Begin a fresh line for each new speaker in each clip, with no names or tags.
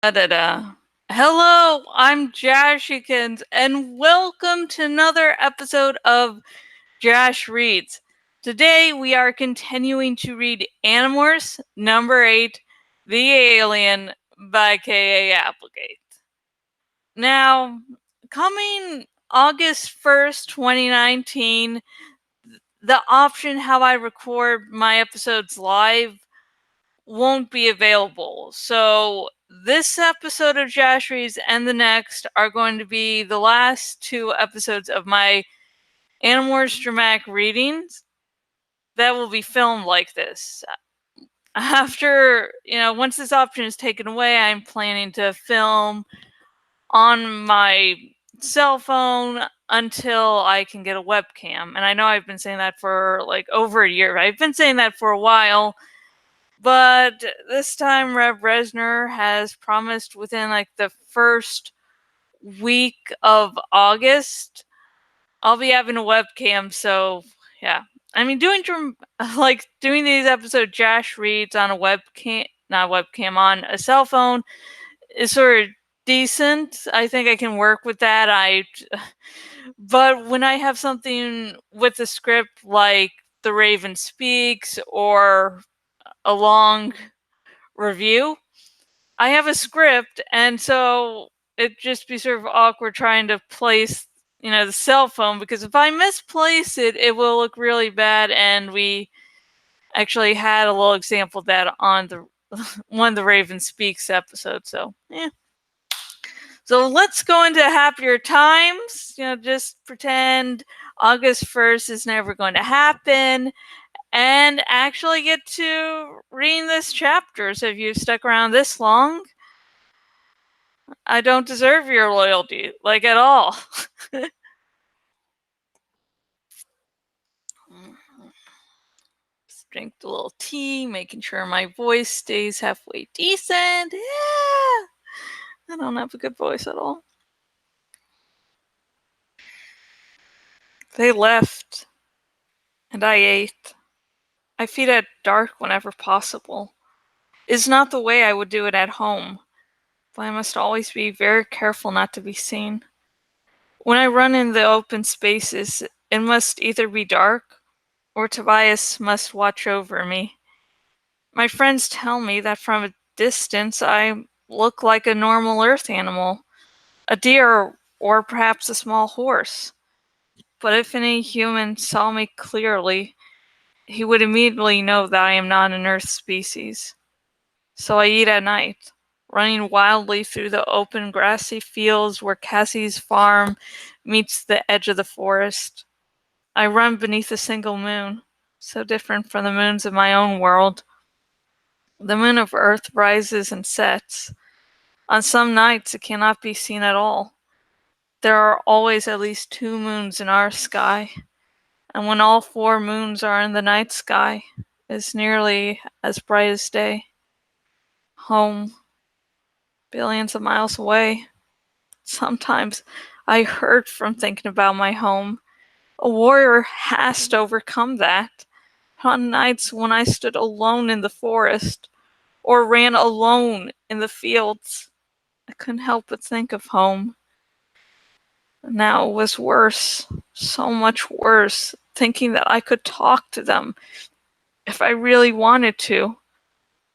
Da-da-da. Hello, I'm Jashikins, and welcome to another episode of Jash Reads. Today we are continuing to read Animorphs number 8, The Alien by K.A. Applegate. Now, coming August 1st, 2019, the option how I record my episodes live won't be available. So this episode of Jash Reads and the next are going to be the last two episodes of my Animorphs dramatic readings that will be filmed like this. After, once this option is taken away, I'm planning to film on my cell phone until I can get a webcam. And I know I've been saying that for like over a year. I've been saying that for a while. But this time, Rev Resner has promised within like the first week of August, I'll be having a webcam. So yeah, I mean, doing these episode Jash reads on a webcam, not webcam, on a cell phone is sort of decent. I think I can work with that. But when I have something with a script like The Raven Speaks or a long review, I have a script, and so it'd just be sort of awkward trying to place, the cell phone, because if I misplace it, it will look really bad, and we actually had a little example of that on the one of the Raven Speaks episodes, so yeah. So let's go into happier times. Just pretend August 1st is never going to happen, and actually get to reading this chapter. So if you've stuck around this long, I don't deserve your loyalty, like at all. Just drink the little tea, making sure my voice stays halfway decent. Yeah, I don't have a good voice at all. They left, and I ate. I feed at dark whenever possible. It's not the way I would do it at home, but I must always be very careful not to be seen. When I run in the open spaces, it must either be dark, or Tobias must watch over me. My friends tell me that from a distance I look like a normal Earth animal, a deer or perhaps a small horse. But if any human saw me clearly, he would immediately know that I am not an Earth species. So I eat at night, running wildly through the open grassy fields where Cassie's farm meets the edge of the forest. I run beneath a single moon, so different from the moons of my own world. The moon of Earth rises and sets. On some nights it cannot be seen at all. There are always at least 2 moons in our sky, and when all 4 moons are in the night sky, it's nearly as bright as day. Home, billions of miles away. Sometimes I hurt from thinking about my home. A warrior has to overcome that. On nights when I stood alone in the forest, or ran alone in the fields, I couldn't help but think of home. Now it was worse, so much worse, thinking that I could talk to them if I really wanted to.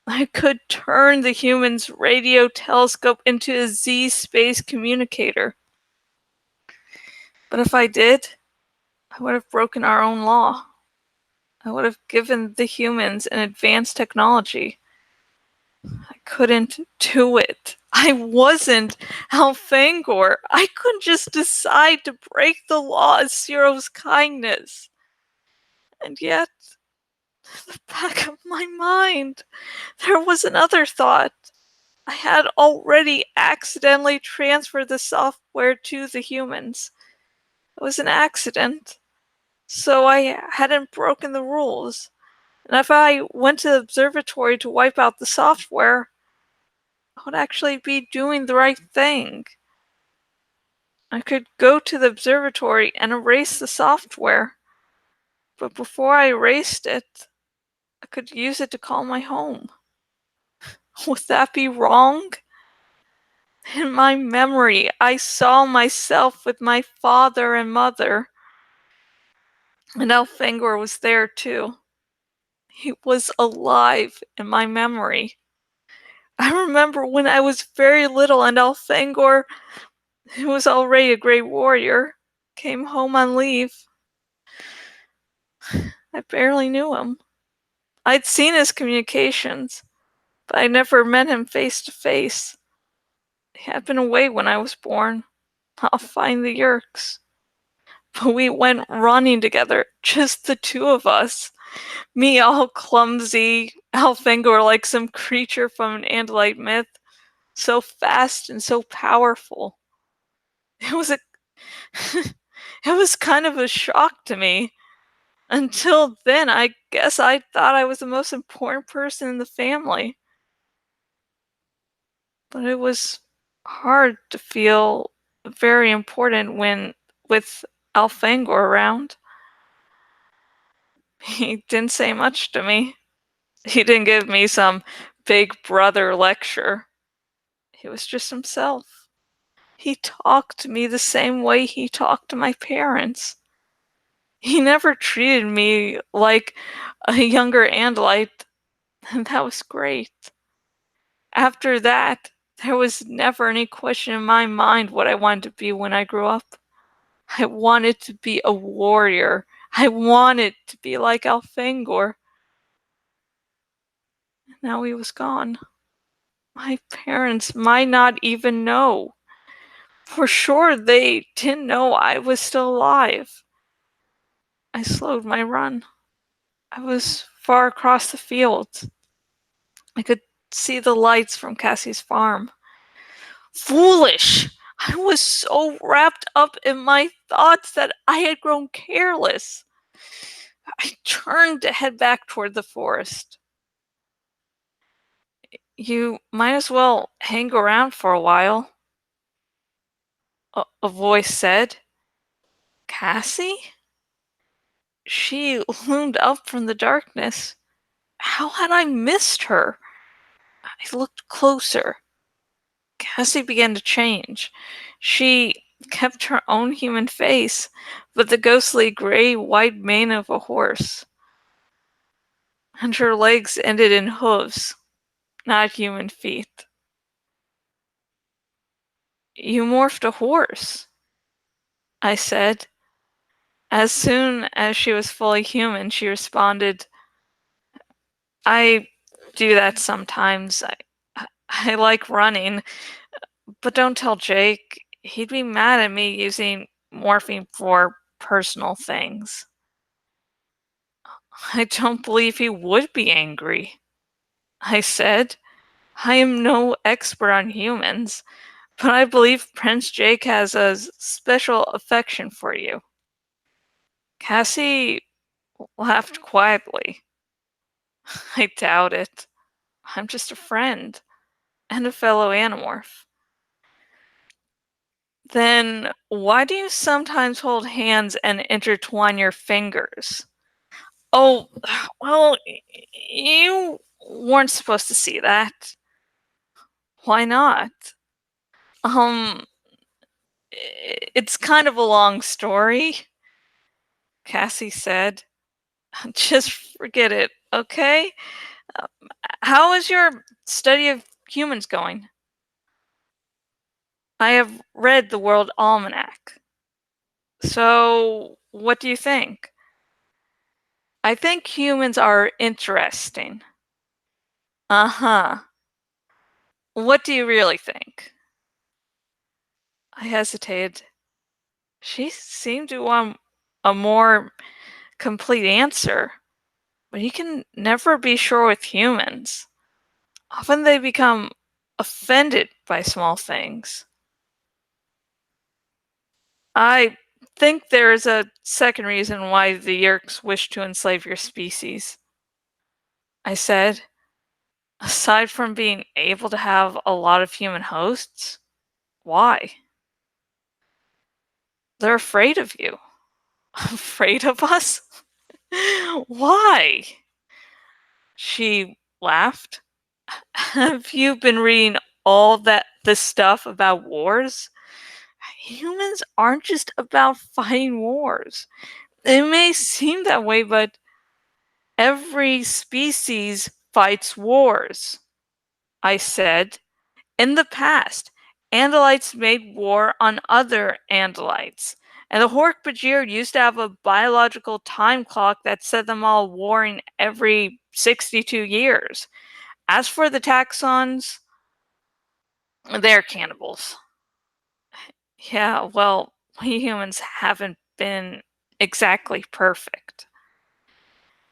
I could turn the human's radio telescope into a Z-space communicator. But if I did, I would have broken our own law. I would have given the humans an advanced technology. I couldn't do it. I wasn't Alfangor. I couldn't just decide to break the law of Ciro's kindness. And yet, in the back of my mind, there was another thought. I had already accidentally transferred the software to the humans. It was an accident, so I hadn't broken the rules. And if I went to the observatory to wipe out the software, I would actually be doing the right thing. I could go to the observatory and erase the software, but before I erased it, I could use it to call my home. Would that be wrong? In my memory, I saw myself with my father and mother, and Elfangor was there too. He was alive in my memory. I remember when I was very little and Elfangor, who was already a great warrior, came home on leave. I barely knew him. I'd seen his communications, but I never met him face to face. He had been away when I was born. I'll find the Yerks. But we went running together, just the two of us. Me all clumsy, Elfangor like some creature from an Andalite myth, so fast and so powerful. It was a it was kind of a shock to me. Until then, I guess I thought I was the most important person in the family. But it was hard to feel very important when with Elfangor around. He didn't say much to me. He didn't give me some big brother lecture. He was just himself. He talked to me the same way he talked to my parents. He never treated me like a younger Andalite, and that was great. After that, there was never any question in my mind what I wanted to be when I grew up. I wanted to be a warrior. I wanted to be like Elfangor. Now he was gone. My parents might not even know. For sure, they didn't know I was still alive. I slowed my run. I was far across the field. I could see the lights from Cassie's farm. Foolish! I was so wrapped up in my thoughts that I had grown careless. I turned to head back toward the forest. You might as well hang around for a while, a voice said. Cassie? She loomed up from the darkness. How had I missed her? I looked closer. Cassie began to change. She kept her own human face, but the ghostly gray-white mane of a horse. And her legs ended in hooves, not human feet. You morphed a horse, I said. As soon as she was fully human, she responded, I do that sometimes. I like running, but don't tell Jake. He'd be mad at me using morphine for personal things. I don't believe he would be angry, I said. I am no expert on humans, but I believe Prince Jake has a special affection for you. Cassie laughed quietly. I doubt it. I'm just a friend and a fellow Animorph. Then why do you sometimes hold hands and intertwine your fingers? Oh, well, you weren't supposed to see that. Why not? Um, it's kind of a long story, Cassie said. Just forget it, okay? Uh, how is your study of humans going? I have read the World Almanac. So, what do you think? I think humans are interesting. Uh-huh. What do you really think? I hesitated. She seemed to want a more complete answer, but you can never be sure with humans. Often they become offended by small things. I think there is a second reason why the Yerks wish to enslave your species, I said. Aside from being able to have a lot of human hosts, why? They're afraid of you. Afraid of us? Why? She laughed. Have you been reading all the stuff about wars, humans aren't just about fighting wars. It may seem that way, but every species fights wars, I said. In the past, Andalites made war on other Andalites, and the Hork-Bajir used to have a biological time clock that set them all warring every 62 years. As for the taxons, they're cannibals. Yeah, well, we humans haven't been exactly perfect.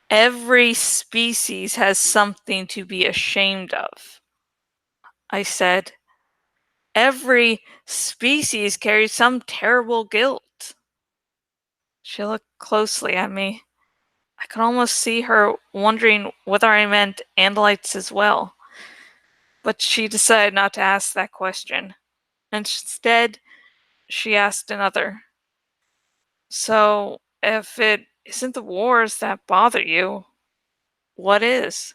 Every species has something to be ashamed of, I said. Every species carries some terrible guilt. She looked closely at me. I could almost see her wondering whether I meant Andalites as well. But she decided not to ask that question. Instead, she asked another. So, if it isn't the wars that bother you, what is?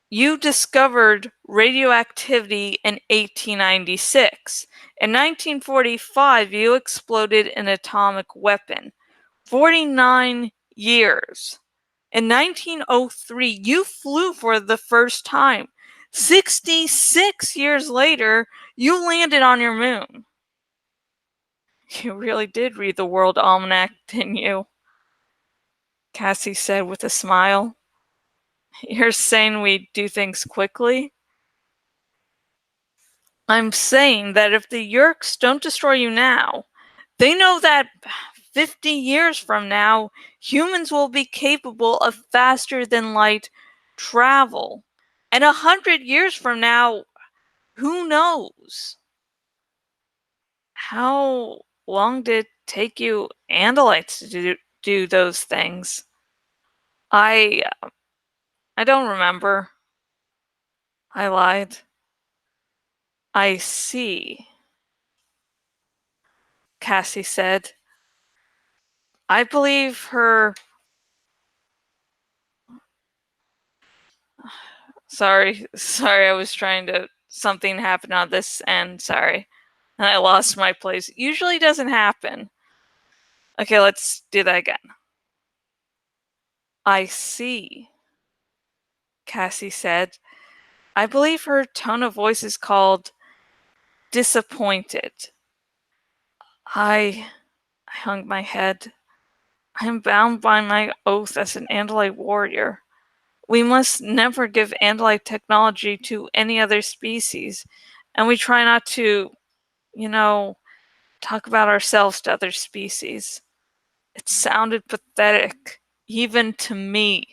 You discovered radioactivity in 1896. In 1945, you exploded an atomic weapon. 49 years. In 1903, you flew for the first time. 66 years later, you landed on your moon. You really did read the World Almanac, didn't you? Cassie said with a smile. You're saying we do things quickly? I'm saying that if the Yeerks don't destroy you now, they know that 50 years from now, humans will be capable of faster than light travel. And 100 years from now, who knows? How long did it take you Andalites to do those things? I don't remember. I lied. I see, Cassie said. I believe her. Sorry, I was trying to. Something happened on this end, sorry. And I lost my place. Usually doesn't happen. Okay, let's do that again. I see, Cassie said. I believe her tone of voice is called disappointed. I hung my head. I am bound by my oath as an Andalite warrior. We must never give Andalite technology to any other species, and we try not to, talk about ourselves to other species. It sounded pathetic, even to me.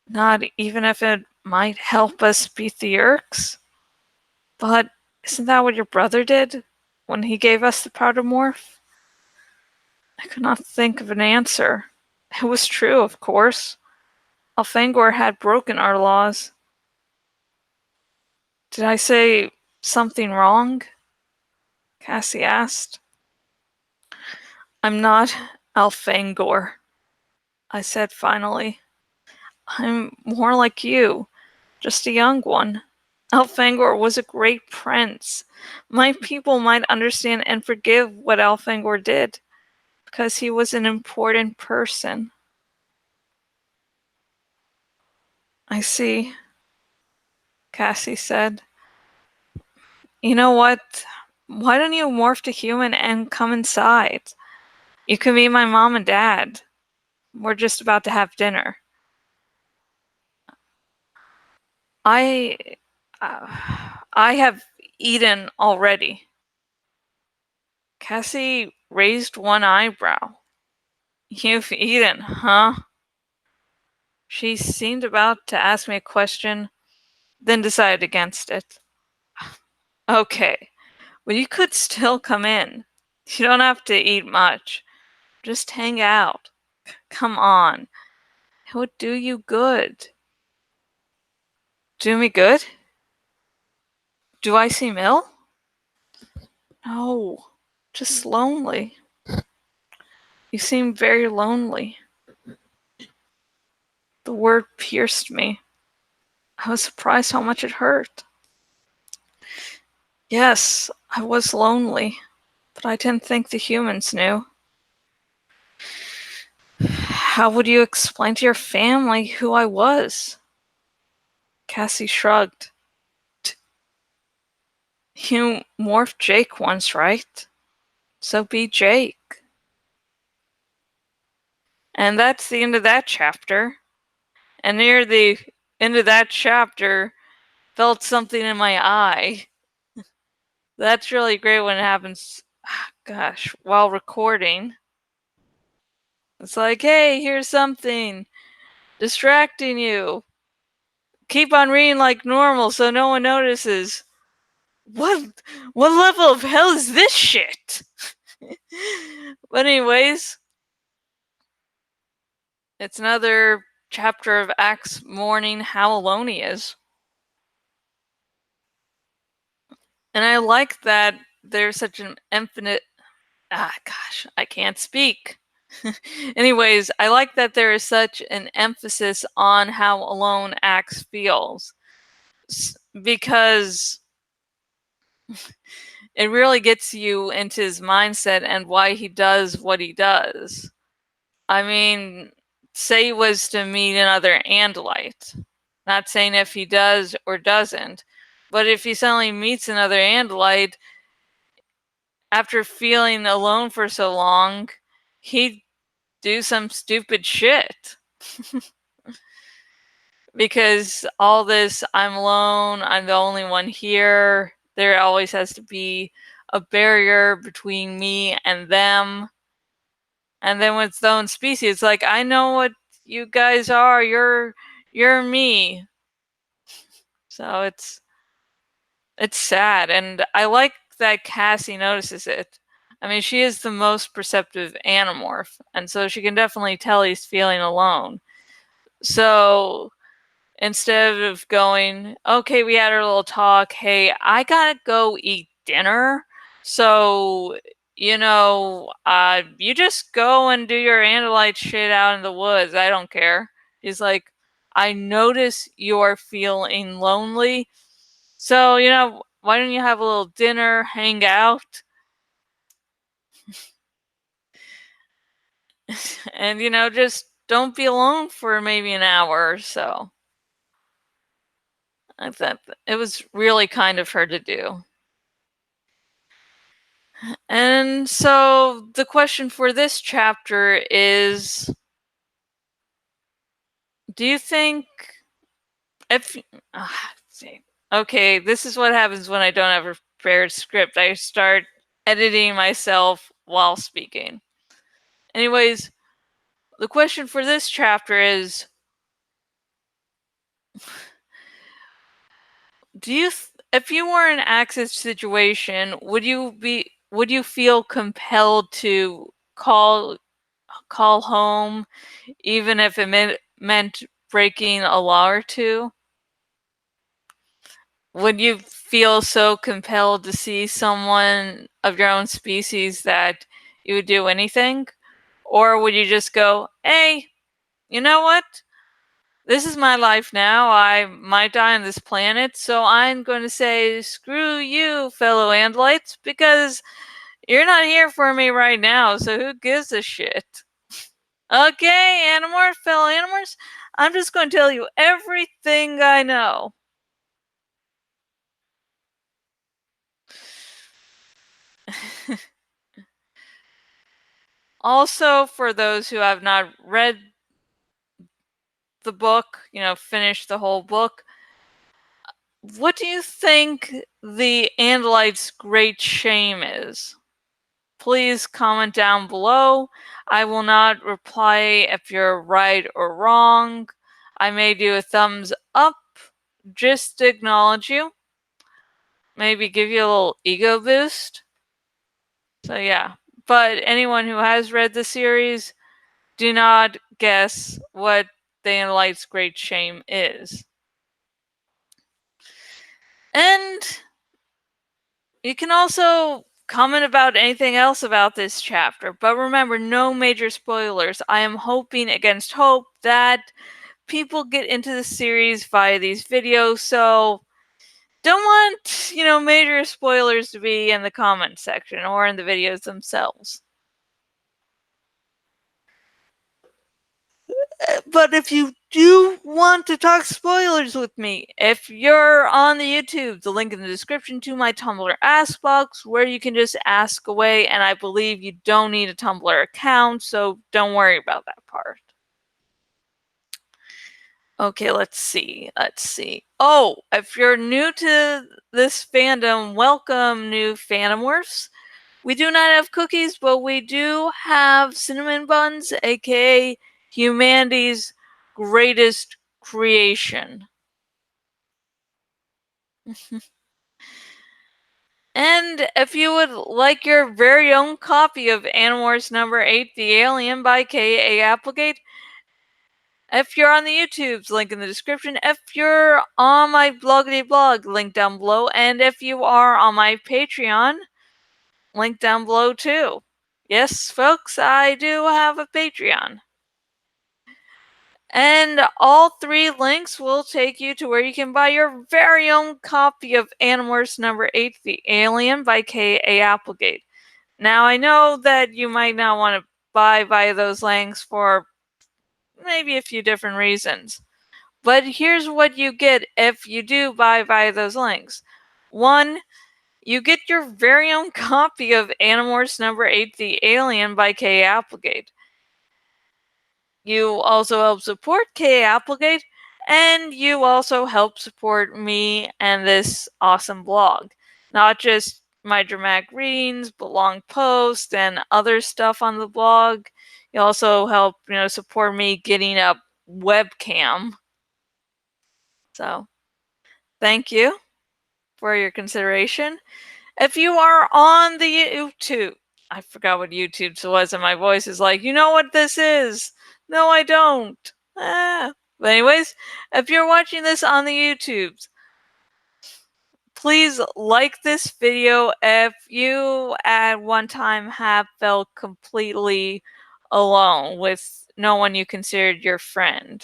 Not even if it might help us beat the Yeerks. But isn't that what your brother did when he gave us the Protomorph? I could not think of an answer. It was true, of course. Elfangor had broken our laws. Did I say something wrong? Cassie asked. I'm not Elfangor, I said finally. I'm more like you, just a young one. Elfangor was a great prince. My people might understand and forgive what Elfangor did, because he was an important person. I see, Cassie said. You know what? Why don't you morph to human and come inside? You can meet my mom and dad. We're just about to have dinner. I have eaten already. Cassie raised one eyebrow. You've eaten, huh? She seemed about to ask me a question, then decided against it. Okay, well, you could still come in. You don't have to eat much. Just hang out. Come on. It would do you good. Do me good? Do I seem ill? No, just lonely. You seem very lonely. The word pierced me. I was surprised how much it hurt. Yes, I was lonely, but I didn't think the humans knew. How would you explain to your family who I was? Cassie shrugged. You morphed Jake once, right? So be Jake. And that's the end of that chapter. And near the end of that chapter, felt something in my eye. That's really great when it happens, gosh, while recording. It's like, hey, here's something distracting you. Keep on reading like normal so no one notices. What level of hell is this shit? But anyways, it's another chapter of Axe mourning how alone he is. And I like that there's such an infinite gosh, I can't speak. Anyways, I like that there is such an emphasis on how alone Axe feels. Because it really gets you into his mindset and why he does what he does. I mean, say he was to meet another Andalite. Not saying if he does or doesn't, but if he suddenly meets another Andalite, after feeling alone for so long, he'd do some stupid shit. Because all this, I'm alone, I'm the only one here, there always has to be a barrier between me and them. And then with its own species, it's like, I know what you guys are, you're me. So it's sad, and I like that Cassie notices it. I mean, she is the most perceptive Animorph, and so she can definitely tell he's feeling alone. So instead of going, okay, we had our little talk, hey, I gotta go eat dinner, so, you just go and do your Andalite shit out in the woods, I don't care. He's like, I notice you're feeling lonely, so, why don't you have a little dinner, hang out, and, just don't be alone for maybe an hour or so. I thought it was really kind of her to do. And so the question for this chapter is, do you think if okay, this is what happens when I don't have a prepared script. I start editing myself while speaking. Anyways, the question for this chapter is, if you were in Axe's situation, would you feel compelled to call home, even if it meant breaking a law or two? Would you feel so compelled to see someone of your own species that you would do anything? Or would you just go, hey, you know what? This is my life now. I might die on this planet, so I'm going to say, screw you, fellow Andalites, because you're not here for me right now, so who gives a shit? Okay, Animorphs, fellow Animorphs, I'm just going to tell you everything I know. Also, for those who have not read the book, finished the whole book, what do you think the Andalite's great shame is? Please comment down below. I will not reply if you're right or wrong. I may do a thumbs up just to acknowledge you. Maybe give you a little ego boost. So yeah, but anyone who has read the series, do not guess what the Andalite's great shame is. And you can also comment about anything else about this chapter, but remember, no major spoilers. I am hoping against hope that people get into the series via these videos, so don't want, major spoilers to be in the comment section or in the videos themselves. But if you do want to talk spoilers with me, if you're on the YouTube, the link in the description to my Tumblr Ask Box, where you can just ask away, and I believe you don't need a Tumblr account, so don't worry about that part. Okay, let's see. Oh, if you're new to this fandom, welcome, new Animorphs. We do not have cookies, but we do have cinnamon buns, aka humanity's greatest creation. And if you would like your very own copy of Animorphs number 8, The Alien by K.A. Applegate, if you're on the YouTube's link in the description, if you're on my bloggity blog, link down below, and if you are on my Patreon, link down below too. Yes, folks, I do have a Patreon. And all three links will take you to where you can buy your very own copy of Animorphs number 8, The Alien by K.A. Applegate. Now, I know that you might not want to buy via those links for maybe a few different reasons. But here's what you get if you do buy via those links. One, you get your very own copy of Animorphs number 8, The Alien by K.A. Applegate. You also help support K.A. Applegate, and you also help support me and this awesome blog. Not just my dramatic readings, but long posts and other stuff on the blog. You also help, support me getting a webcam. So, thank you for your consideration. If you are on the YouTube, I forgot what YouTube was, and my voice is like, you know what this is? No, I don't. But anyways, if you're watching this on the YouTubes, please like this video if you at one time have felt completely alone with no one you considered your friend.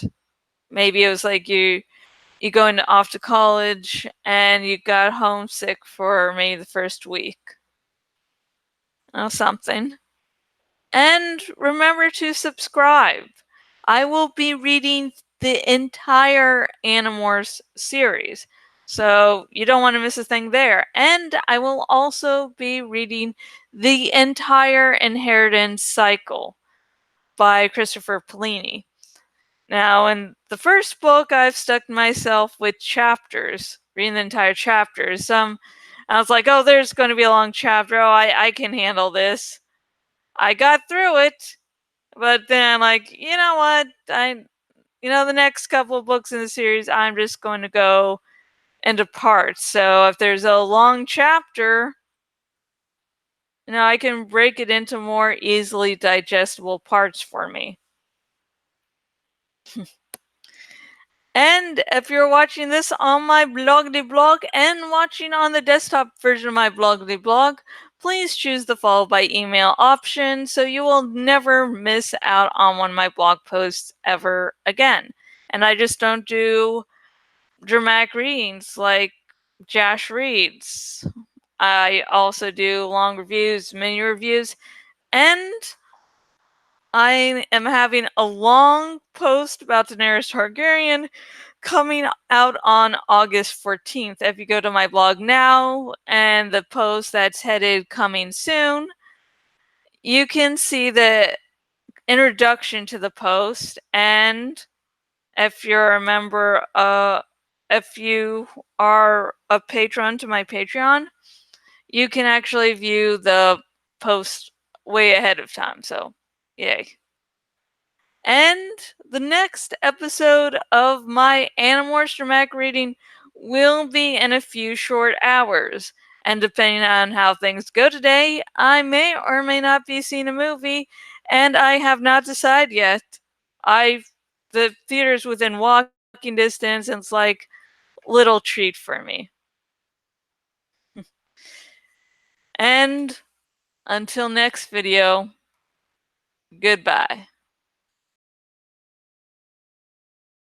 Maybe it was like you going off to college and you got homesick for maybe the first week. Or something. And remember to subscribe. I will be reading the entire Animorphs series, so you don't want to miss a thing there. And I will also be reading the entire Inheritance cycle by Christopher Polini. Now, in the first book, I've stuck myself with chapters, reading the entire chapters. I was like, oh, there's going to be a long chapter. Oh, I can handle this. I got through it, but then I'm like, you know what? The next couple of books in the series, I'm just going to go into parts. So if there's a long chapter, I can break it into more easily digestible parts for me. And if you're watching this on my bloggity blog and watching on the desktop version of my bloggity blog, please choose the follow by email option so you will never miss out on one of my blog posts ever again. And I just don't do dramatic readings like Jash reads. I also do long reviews, mini reviews, and I am having a long post about Daenerys Targaryen coming out on August 14th. If you go to my blog now and the post that's headed coming soon, you can see the introduction to the post. And if you're a member, if you are a patron to my Patreon, you can actually view the post way ahead of time. So, yay. And the next episode of my Animorphs dramatic reading will be in a few short hours. And depending on how things go today, I may or may not be seeing a movie, and I have not decided yet. The theater's within walking distance, and it's like little treat for me. And until next video, goodbye.